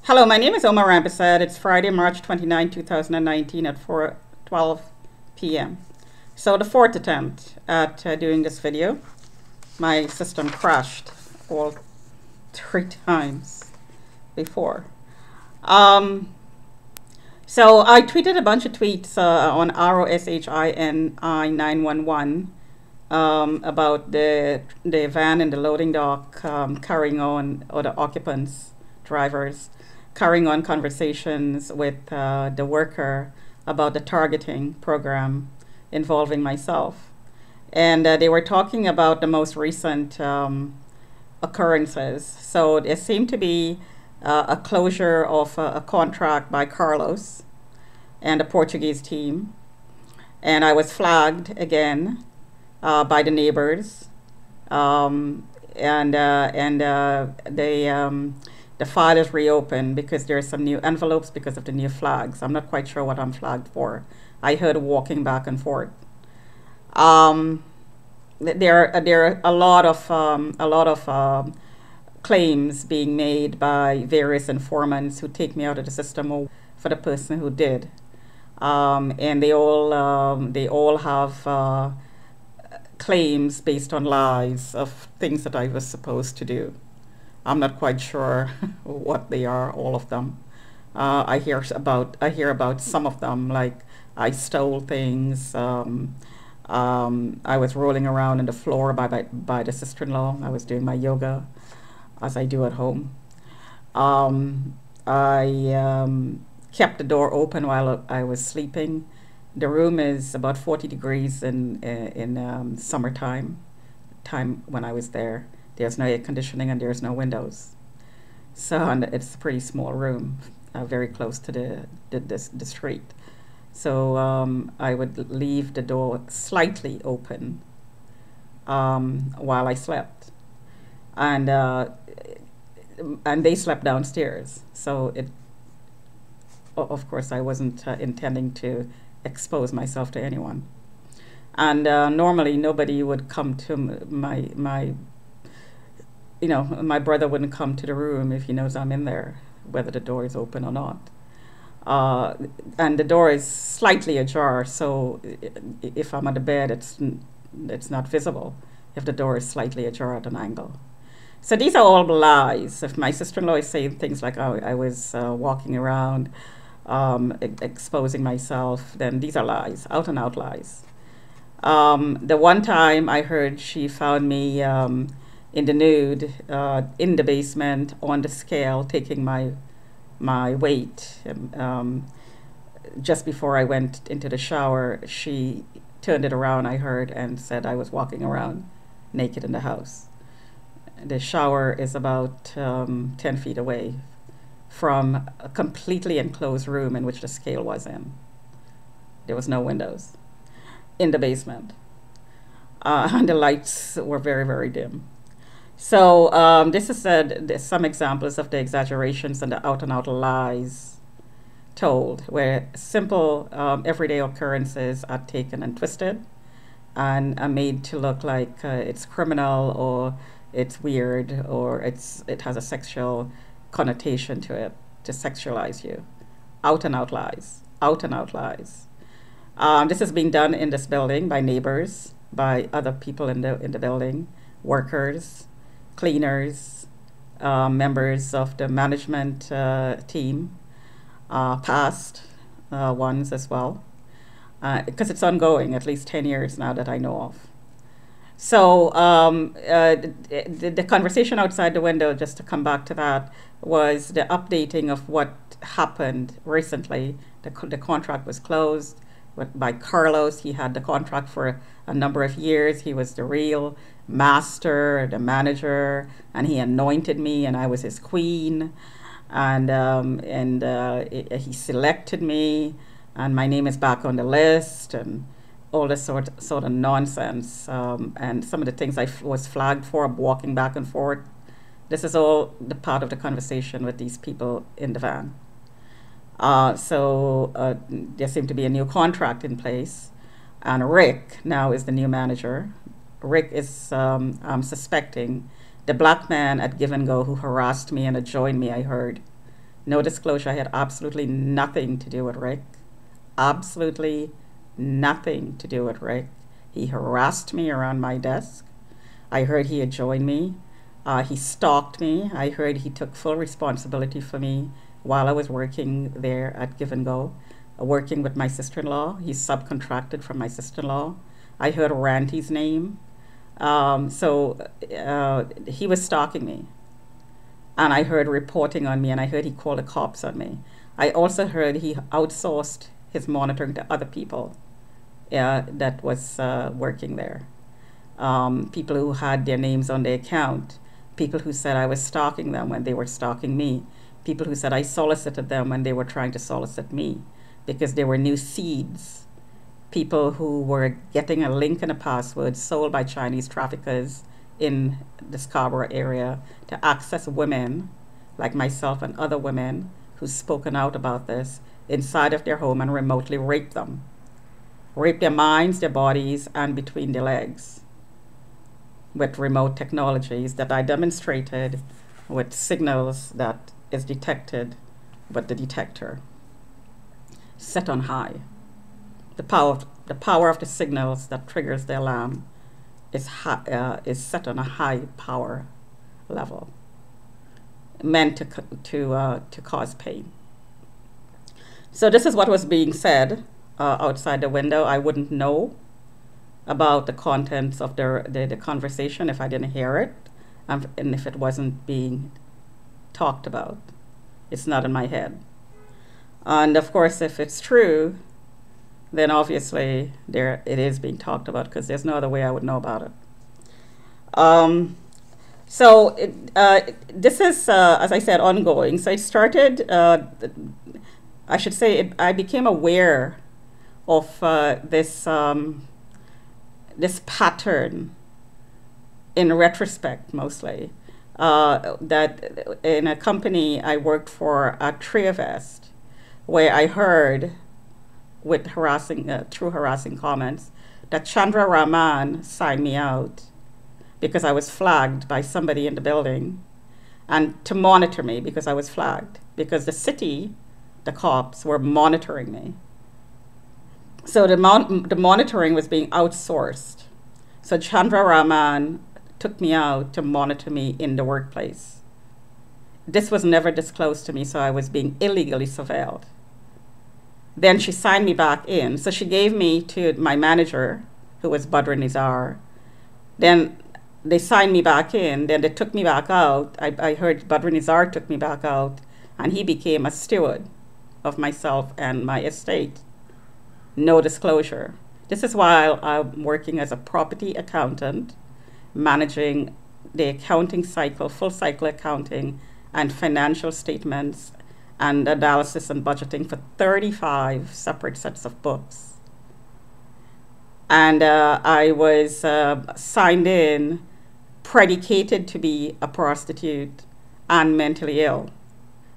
Hello, my name is Omar Rampersad. It's Friday, March 29, 2019 at 4:12 p.m. So the fourth attempt at doing this video. My system crashed all three times before. Um, so I tweeted a bunch of tweets on ROSHINI911 about the van in the loading dock carrying on, or the occupants, drivers, carrying on conversations with the worker about the targeting program involving myself. And they were talking about the most recent occurrences. So there seemed to be a closure of a contract by Carlos and the Portuguese team. And I was flagged again by the neighbors. The file is reopened because there are some new envelopes because of the new flags. I'm not quite sure what I'm flagged for. I heard walking back and forth. There are a lot of claims being made by various informants who take me out of the system for the person who did, and they all have claims based on lies of things that I was supposed to do. I'm not quite sure what they are, all of them. I hear about some of them, like I stole things. I was rolling around on the floor by the sister-in-law. I was doing my yoga, as I do at home. I kept the door open while I was sleeping. The room is about 40 degrees in summertime, time when I was there. There's no air conditioning and there's no windows. So, and it's a pretty small room, very close to the street. So I would leave the door slightly open while I slept. And they slept downstairs. So of course I wasn't intending to expose myself to anyone. And normally nobody would come to my brother wouldn't come to the room if he knows I'm in there, whether the door is open or not. And the door is slightly ajar, so if I'm on the bed, it's not visible if the door is slightly ajar at an angle. So these are all lies. If my sister-in-law is saying things like, oh, I was walking around exposing myself, then these are lies, out and out lies. The one time I heard she found me in the nude, in the basement, on the scale, taking my weight. Just before I went into the shower, she turned it around, I heard, and said I was walking around naked in the house. The shower is about 10 feet away from a completely enclosed room in which the scale was in. There was no windows in the basement. And the lights were very, very dim. So this is some examples of the exaggerations and the out-and-out lies told, where simple everyday occurrences are taken and twisted and are made to look like it's criminal, or it's weird, or it has a sexual connotation to it, to sexualize you. Out-and-out lies, out-and-out lies. This is being done in this building by neighbors, by other people in the building, workers, cleaners, members of the management team, past ones as well, because it's ongoing, at least 10 years now that I know of. So the conversation outside the window, just to come back to that, was the updating of what happened recently. The contract was closed by Carlos. He had the contract for a number of years. He was the real master, the manager, and he anointed me, and I was his queen. And he selected me, and my name is back on the list, and all this sort of nonsense. And some of the things I was flagged for, walking back and forth. This is all the part of the conversation with these people in the van. So there seemed to be a new contract in place, and Rick now is the new manager. Rick is, I'm suspecting, the black man at Give and Go who harassed me and joined me, I heard, No disclosure, I had absolutely nothing to do with Rick. Absolutely nothing to do with Rick. He harassed me around my desk. I heard he had joined me. He stalked me. I heard he took full responsibility for me while I was working there at Give and Go, working with my sister-in-law. He subcontracted from my sister-in-law. I heard Randy's name. He was stalking me. And I heard reporting on me, and I heard he called the cops on me. I also heard he outsourced his monitoring to other people that was working there. People who had their names on the account, people who said I was stalking them when they were stalking me, people who said I solicited them when they were trying to solicit me because there were new seeds, people who were getting a link and a password sold by Chinese traffickers in the Scarborough area to access women like myself and other women who've spoken out about this inside of their home and remotely rape them. Rape their minds, their bodies, and between their legs with remote technologies that I demonstrated with signals that is detected with the detector set on high. The power of the signals that triggers the alarm is set on a high power level, meant to cause pain. So this is what was being said outside the window. I wouldn't know about the contents of the conversation if I didn't hear it, and if it wasn't being talked about. It's not in my head. And of course, if it's true, then obviously it is being talked about, because there's no other way I would know about it. This is, as I said, ongoing. So it started, I should say, I became aware of this pattern in retrospect, mostly, that in a company I worked for at Triavest, where I heard with through harassing comments that Chandra Raman signed me out because I was flagged by somebody in the building, and to monitor me because I was flagged, because the city, the cops, were monitoring me. So the monitoring was being outsourced. So Chandra Raman took me out to monitor me in the workplace. This was never disclosed to me, so I was being illegally surveilled. Then she signed me back in. So she gave me to my manager, who was Badr Nizar. Then they signed me back in. Then they took me back out. I heard Badr Nizar took me back out, and he became a steward of myself and my estate. No disclosure. This is while I'm working as a property accountant, managing the accounting cycle, full cycle accounting, and financial statements and analysis and budgeting for 35 separate sets of books. And I was signed in, predicated to be a prostitute and mentally ill.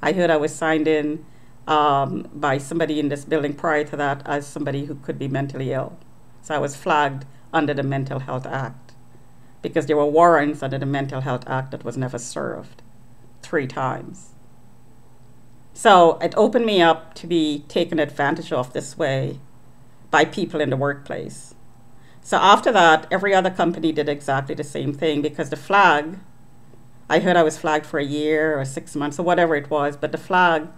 I heard I was signed in by somebody in this building prior to that as somebody who could be mentally ill. So I was flagged under the Mental Health Act because there were warrants under the Mental Health Act that was never served 3 times. So it opened me up to be taken advantage of this way by people in the workplace. So after that, every other company did exactly the same thing, because the flag, I heard I was flagged for a year or 6 months or whatever it was, but the flag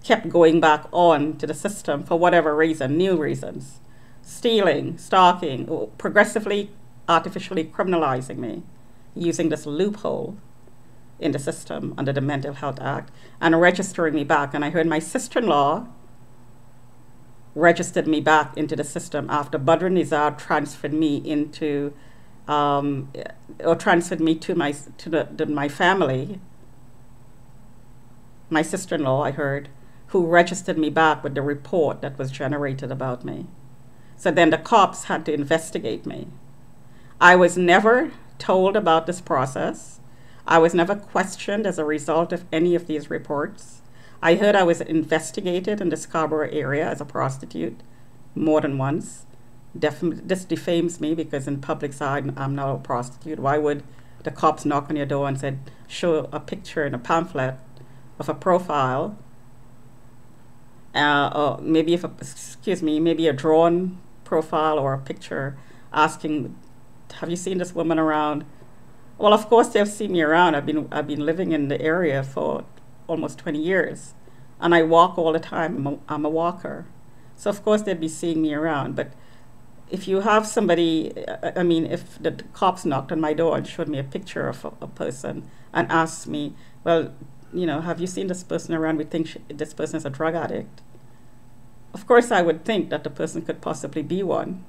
kept going back on to the system for whatever reason, new reasons. Stealing, stalking, progressively, artificially criminalizing me, using this loophole in the system under the Mental Health Act, and registering me back. And I heard my sister-in-law registered me back into the system after Badr Nizar transferred me into, or transferred me to my family. My sister-in-law, I heard, who registered me back with the report that was generated about me. So then the cops had to investigate me. I was never told about this process. I was never questioned as a result of any of these reports. I heard I was investigated in the Scarborough area as a prostitute more than once. This defames me, because in public side, I'm not a prostitute. Why would the cops knock on your door and say, show a picture in a pamphlet of a profile, or maybe maybe a drawn profile or a picture, asking, "Have you seen this woman around?" Well, of course they'll see me around. I've been living in the area for almost 20 years, and I walk all the time. I'm a walker, so of course they'd be seeing me around. But if you have somebody, I mean, if the cops knocked on my door and showed me a picture of a person and asked me, "Well, have you seen this person around? We think this person is a drug addict." Of course, I would think that the person could possibly be one.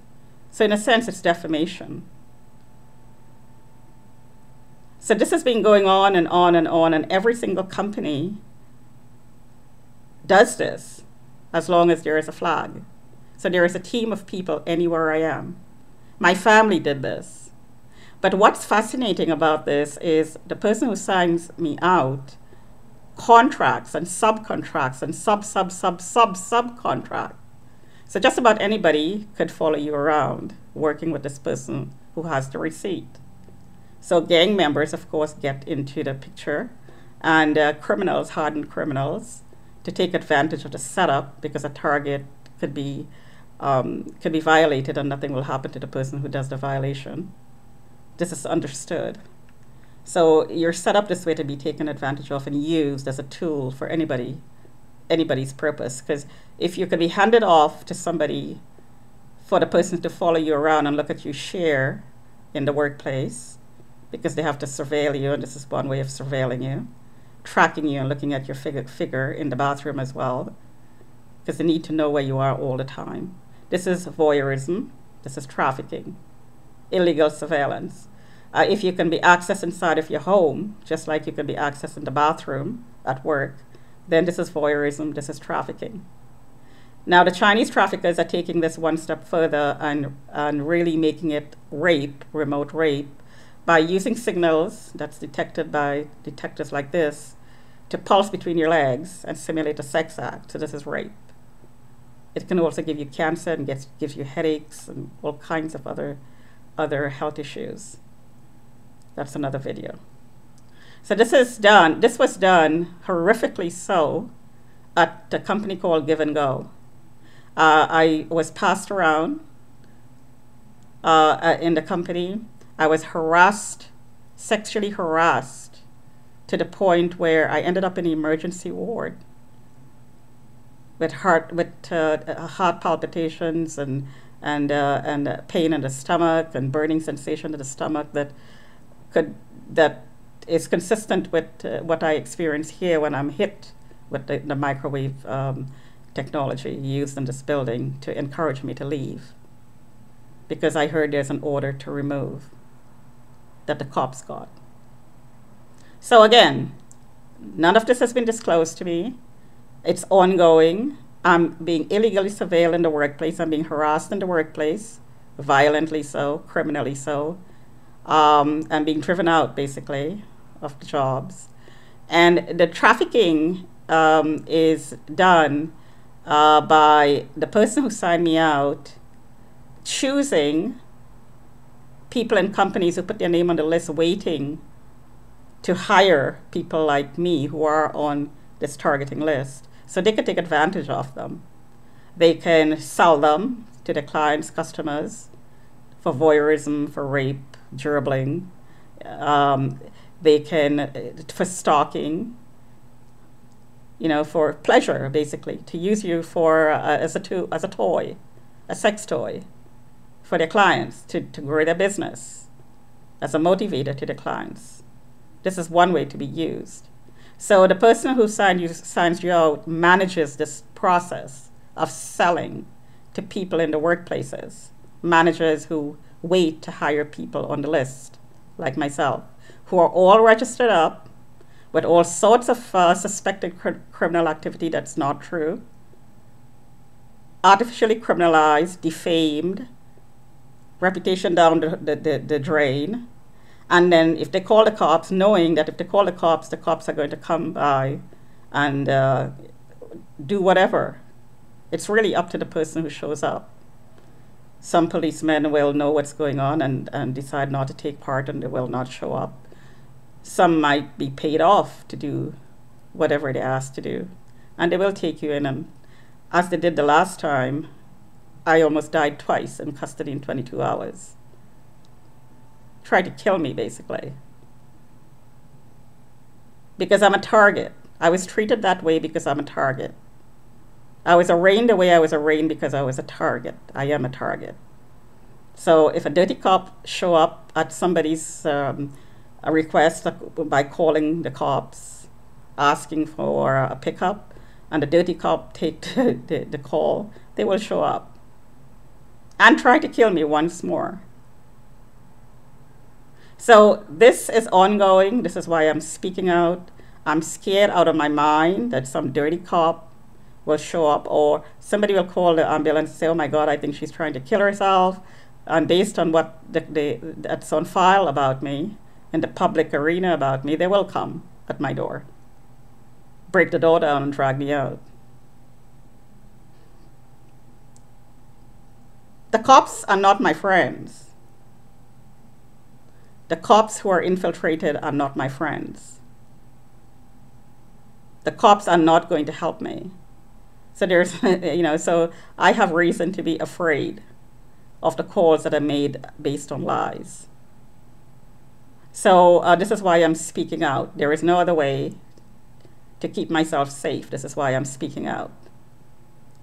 So in a sense, it's defamation. So this has been going on and on and on, and every single company does this as long as there is a flag. So there is a team of people anywhere I am. My family did this. But what's fascinating about this is the person who signs me out contracts and subcontracts and subcontract. So just about anybody could follow you around working with this person who has the receipt. So gang members, of course, get into the picture, and criminals, hardened criminals, to take advantage of the setup, because a target could be violated and nothing will happen to the person who does the violation. This is understood. So you're set up this way to be taken advantage of and used as a tool for anybody's purpose. Because if you could be handed off to somebody for the person to follow you around and look at you share in the workplace, because they have to surveil you, and this is one way of surveilling you, tracking you and looking at your figure in the bathroom as well, because they need to know where you are all the time. This is voyeurism. This is trafficking, illegal surveillance. If you can be accessed inside of your home, just like you can be accessed in the bathroom at work, then this is voyeurism, this is trafficking. Now the Chinese traffickers are taking this one step further and really making it rape, remote rape, by using signals that's detected by detectors like this to pulse between your legs and simulate a sex act. So this is rape. It can also give you cancer and gives you headaches and all kinds of other health issues. That's another video. So this was done horrifically so at a company called Give and Go. I was passed around in the company. I was harassed, sexually harassed, to the point where I ended up in the emergency ward with heart palpitations and pain in the stomach and burning sensation in the stomach that is consistent with what I experience here when I'm hit with the microwave technology used in this building to encourage me to leave, because I heard there's an order to remove that the cops got. So again, none of this has been disclosed to me. It's ongoing. I'm being illegally surveilled in the workplace. I'm being harassed in the workplace, violently so, criminally so. I'm being driven out, basically, of the jobs. And the trafficking is done by the person who signed me out choosing people and companies who put their name on the list, waiting to hire people like me who are on this targeting list, so they can take advantage of them. They can sell them to their clients, customers, for voyeurism, for rape, gerbil. They can, for stalking, for pleasure, basically, to use you for as a toy, a sex toy, for their clients, to grow their business, as a motivator to their clients. This is one way to be used. So the person who signs you out manages this process of selling to people in the workplaces, managers who wait to hire people on the list, like myself, who are all registered up with all sorts of suspected criminal activity that's not true, artificially criminalized, defamed, reputation down the drain. And then if they call the cops, knowing that if they call the cops are going to come by and do whatever. It's really up to the person who shows up. Some policemen will know what's going on and decide not to take part, and they will not show up. Some might be paid off to do whatever they ask to do. And they will take you in, and as they did the last time, I almost died twice in custody in 22 hours. Tried to kill me, basically. Because I'm a target. I was treated that way because I'm a target. I was arraigned the way I was arraigned because I was a target. I am a target. So if a dirty cop show up at somebody's a request by calling the cops, asking for a pickup, and the dirty cop take the call, they will show up and try to kill me once more. So this is ongoing. This is why I'm speaking out. I'm scared out of my mind that some dirty cop will show up, or somebody will call the ambulance and say, oh my God, I think she's trying to kill herself. And based on what that's on file about me, in the public arena about me, they will come at my door, break the door down and drag me out. The cops are not my friends. The cops who are infiltrated are not my friends. The cops are not going to help me. So there's, so I have reason to be afraid of the calls that are made based on lies. So this is why I'm speaking out. There is no other way to keep myself safe. This is why I'm speaking out.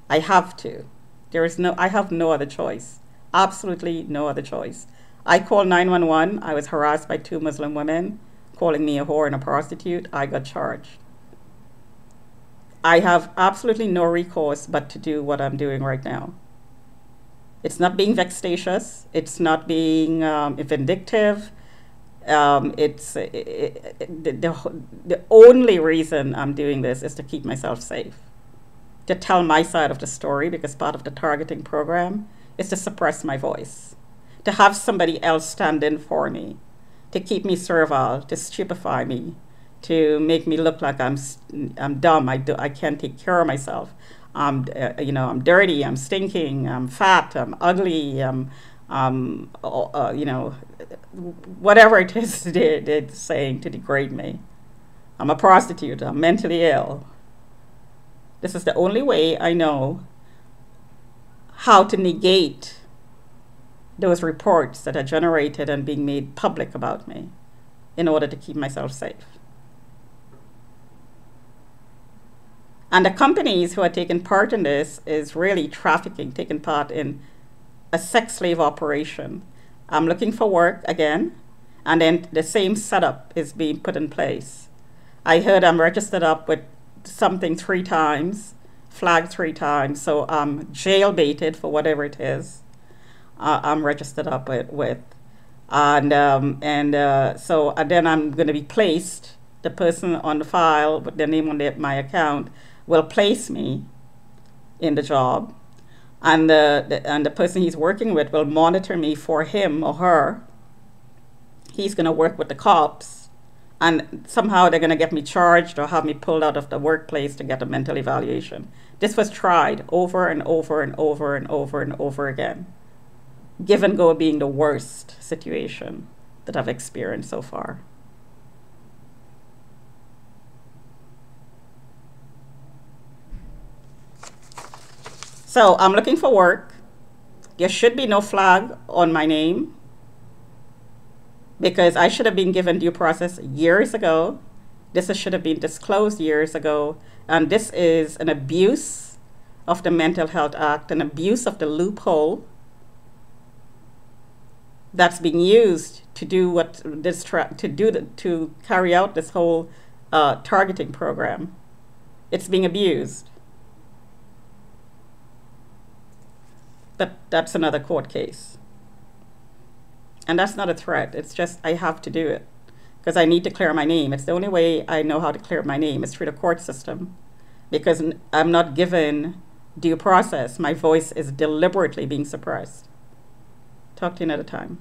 I have to. I have no other choice. Absolutely no other choice. I called 911. I was harassed by 2 Muslim women calling me a whore and a prostitute. I got charged. I have absolutely no recourse but to do what I'm doing right now. It's not being vexatious. It's not being vindictive. The only reason I'm doing this is to keep myself safe, to tell my side of the story, because part of the targeting program is to suppress my voice, to have somebody else stand in for me, to keep me servile, to stupefy me, to make me look like I'm dumb. I can't take care of myself. I'm dirty. I'm stinking. I'm fat. I'm ugly. Whatever it is they're saying to degrade me. I'm a prostitute. I'm mentally ill. This is the only way I know how to negate those reports that are generated and being made public about me in order to keep myself safe. And the companies who are taking part in this is really taking part in a sex slave operation. I'm looking for work again, and then the same setup is being put in place. I heard I'm registered up with something 3 times, flagged 3 times, so I'm jail baited for whatever it is I'm registered up with. And then I'm going to be placed, the person on the file with the name on my account will place me in the job, and the person he's working with will monitor me for him or her. He's going to work with the cops, and somehow they're going to get me charged or have me pulled out of the workplace to get a mental evaluation. This was tried over and over and over and over and over again. Give and go being the worst situation that I've experienced so far. So I'm looking for work. There should be no flag on my name because I should have been given due process years ago. This should have been disclosed years ago. And this is an abuse of the Mental Health Act, an abuse of the loophole that's being used to do to carry out this whole targeting program. It's being abused. But that's another court case. And that's not a threat. It's just I have to do it because I need to clear my name. It's the only way I know how to clear my name is through the court system, because I'm not given due process. My voice is deliberately being suppressed. Talk to you another time.